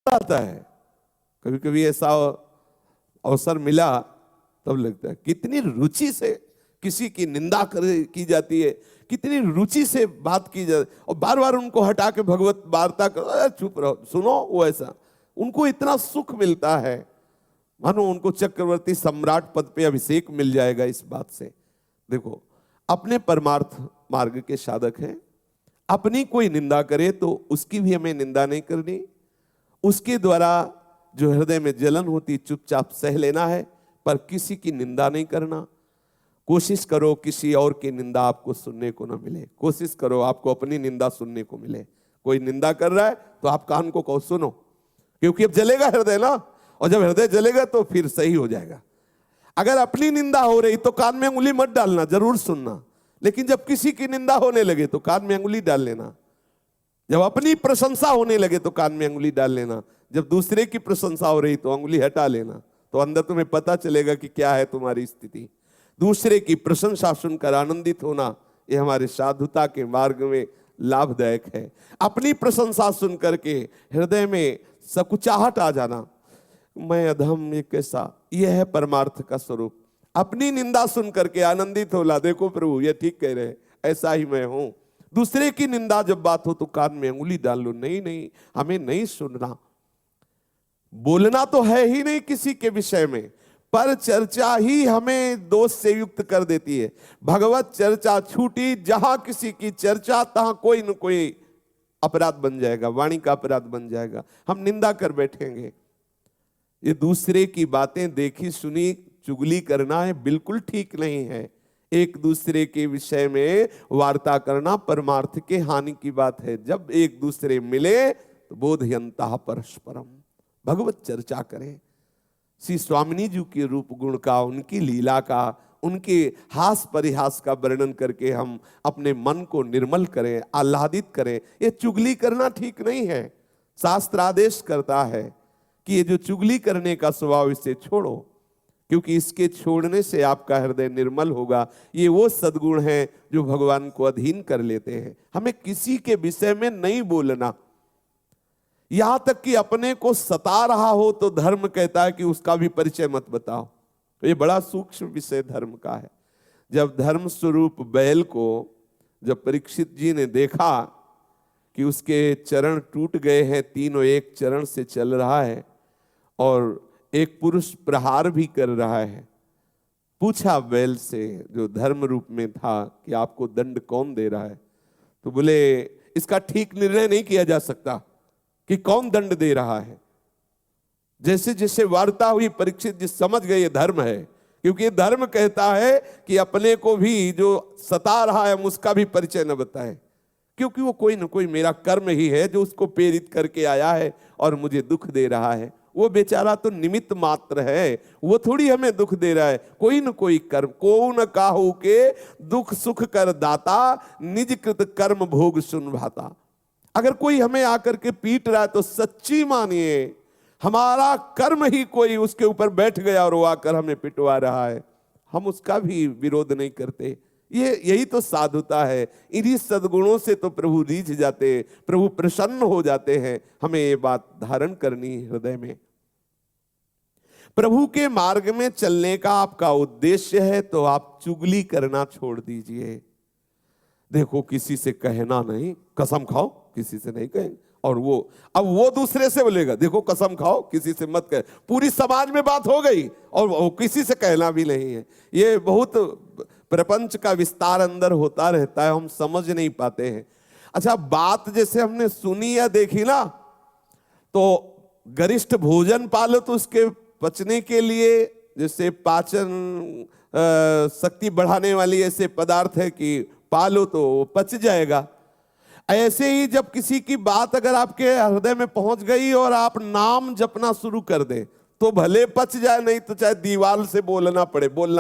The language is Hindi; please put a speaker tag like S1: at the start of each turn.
S1: आता है। कभी कभी ऐसा अवसर मिला तब लगता है कितनी रुचि से किसी की निंदा की जाती है, कितनी रुचि से बात की जाती, और बार बार उनको हटा के भगवत वार्ता करो, चुप रहो, सुनो। वो ऐसा उनको इतना सुख मिलता है मानो उनको चक्रवर्ती सम्राट पद पे अभिषेक मिल जाएगा इस बात से। देखो, अपने परमार्थ मार्ग के साधक हैं, अपनी कोई निंदा करे तो उसकी भी हमें निंदा नहीं करनी, उसके द्वारा जो हृदय में जलन होती चुपचाप सह लेना है, पर किसी की निंदा नहीं करना। कोशिश करो किसी और की निंदा आपको सुनने को ना मिले, कोशिश करो आपको अपनी निंदा सुनने को मिले। कोई निंदा कर रहा है तो आप कान को कहो सुनो, क्योंकि अब जलेगा हृदय ना, और जब हृदय जलेगा तो फिर सही हो जाएगा। अगर अपनी निंदा हो रही तो कान में अंगुली मत डालना, जरूर सुनना, लेकिन जब किसी की निंदा होने लगे तो कान में अंगुली डाल लेना। जब अपनी प्रशंसा होने लगे तो कान में अंगुली डाल लेना, जब दूसरे की प्रशंसा हो रही तो अंगुली हटा लेना, तो अंदर तुम्हें पता चलेगा कि क्या है तुम्हारी स्थिति। दूसरे की प्रशंसा सुनकर आनंदित होना, यह हमारे साधुता के मार्ग में लाभदायक है। अपनी प्रशंसा सुनकर के हृदय में सकुचाहट आ जाना, मैं अधम, ये कैसा, यह है परमार्थ का स्वरूप। अपनी निंदा सुनकर के आनंदित होला, देखो प्रभु ये ठीक कह रहे, ऐसा ही मैं हूं। दूसरे की निंदा जब बात हो तो कान में अंगुली डाल लो, नहीं नहीं हमें नहीं सुनना। बोलना तो है ही नहीं किसी के विषय में, पर चर्चा ही हमें दोष से युक्त कर देती है। भगवत चर्चा छूटी, जहां किसी की चर्चा तहां कोई न कोई अपराध बन जाएगा, वाणी का अपराध बन जाएगा, हम निंदा कर बैठेंगे। ये दूसरे की बातें देखी सुनी चुगली करना है, बिल्कुल ठीक नहीं है। एक दूसरे के विषय में वार्ता करना परमार्थ के हानि की बात है। जब एक दूसरे मिले तो बोधयंता परस्परम, भगवत चर्चा करें। श्री स्वामिनी जी के रूप गुण का, उनकी लीला का, उनके हास परिहास का वर्णन करके हम अपने मन को निर्मल करें, आह्लादित करें। ये चुगली करना ठीक नहीं है। शास्त्र आदेश करता है कि ये जो चुगली करने का स्वभाव, इसे छोड़ो, क्योंकि इसके छोड़ने से आपका हृदय निर्मल होगा। ये वो सद्गुण हैं जो भगवान को अधीन कर लेते हैं। हमें किसी के विषय में नहीं बोलना, यहां तक कि अपने को सता रहा हो तो धर्म कहता है कि उसका भी परिचय मत बताओ। ये बड़ा सूक्ष्म विषय धर्म का है। जब धर्म स्वरूप बैल को जब परीक्षित जी ने देखा कि उसके चरण टूट गए हैं, तीनों एक चरण से चल रहा है और एक पुरुष प्रहार भी कर रहा है, पूछा बैल से जो धर्म रूप में था कि आपको दंड कौन दे रहा है? तो बोले इसका ठीक निर्णय नहीं किया जा सकता कि कौन दंड दे रहा है। जैसे जैसे वार्ता हुई परीक्षित जी समझ गए ये धर्म है, क्योंकि ये धर्म कहता है कि अपने को भी जो सता रहा है उसका भी परिचय न बताए, क्योंकि वो कोई न कोई मेरा कर्म ही है जो उसको प्रेरित करके आया है और मुझे दुख दे रहा है। वो बेचारा तो निमित्त मात्र है, वो थोड़ी हमें दुख दे रहा है। कोई न कोई कर्म, को न काहू के दुख सुख कर दाता, निज कृत कर्म भोग सुन भाता। अगर कोई हमें आकर के पीट रहा है तो सच्ची मानिए हमारा कर्म ही कोई उसके ऊपर बैठ गया और वो आकर हमें पिटवा रहा है, हम उसका भी विरोध नहीं करते। यही तो साधुता है। इन्हीं सद्गुणों से तो प्रभु रीझ जाते, प्रभु प्रसन्न हो जाते हैं। हमें ये बात धारण करनी हृदय में। प्रभु के मार्ग में चलने का आपका उद्देश्य है तो आप चुगली करना छोड़ दीजिए। देखो किसी से कहना नहीं, कसम खाओ किसी से नहीं कहेंगे, और अब वो दूसरे से बोलेगा देखो कसम खाओ किसी से मत कहे। पूरी समाज में बात हो गई और वो किसी से कहना भी नहीं है। ये बहुत प्रपंच का विस्तार अंदर होता रहता है, हम समझ नहीं पाते हैं। अच्छा, बात जैसे हमने सुनी या देखी ना, तो गरिष्ठ भोजन पालो तो उसके पचने के लिए, जैसे पाचन शक्ति बढ़ाने वाली ऐसे पदार्थ है कि पालो तो पच जाएगा। ऐसे ही जब किसी की बात अगर आपके हृदय में पहुंच गई और आप नाम जपना शुरू कर दें तो भले पच जाए, नहीं तो चाहे दीवार से बोलना पड़े, बोलना